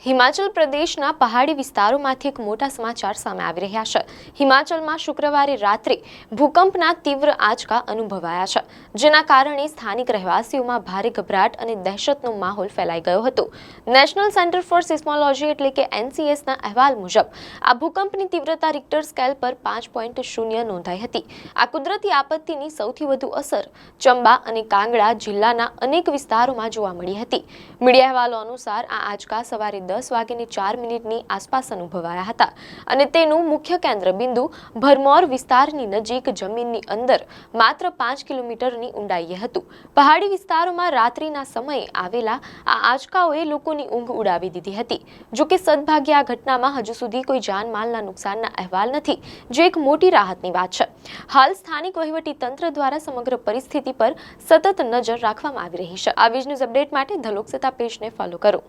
હિમાચલ પ્રદેશના પહાડી વિસ્તારોમાંથી એક મોટા સમાચાર સામે આવી રહ્યા છે। હિમાચલમાં શુક્રવારે રાત્રે ભૂકંપના તીવ્ર આંચકા અનુભવાયા છે, જેના કારણે સ્થાનિક રહેવાસીઓમાં ભારે ગભરાટ અને દહેશતનો માહોલ ફેલાઈ ગયો હતો। નેશનલ સેન્ટર ફોર સિસ્મોલોજી એટલે કે NCSના અહેવાલ મુજબ આ ભૂકંપની તીવ્રતા રિક્ટર સ્કેલ પર 5.0 નોંધાઈ હતી। આ કુદરતી આપત્તિની સૌથી વધુ અસર ચંબા અને કાંગડા જિલ્લાના અનેક વિસ્તારોમાં જોવા મળી હતી। મીડિયા અહેવાલો અનુસાર આ આંચકા સવારે 10:04 આસપાસ અનુભવાયા હતા અને તેનું મુખ્ય કેન્દ્ર બિંદુ ભરમૌર વિસ્તારની નજીક જમીનની અંદર માત્ર 5 કિલોમીટરની ઊંડાઈએ હતું। પહાડી વિસ્તારોમાં રાત્રિના સમયે આવેલા આ આંચકાઓએ લોકોની ઊંઘ ઉડાવી દીધી હતી। જો કે સદભાગ્યે આ ઘટનામાં હજુ સુધી કોઈ જાનમાલના નુકસાનના અહેવાલ નથી, જે એક મોટી રાહતની વાત છે। હાલ સ્થાનિક વહીવટી તંત્ર દ્વારા સમગ્ર પરિસ્થિતિ પર સતત નજર રાખવામાં આવી રહી છે। આવી જ ન્યૂઝ અપડેટ માટે ધ લોકસત્તા પેજને ફોલો કરો।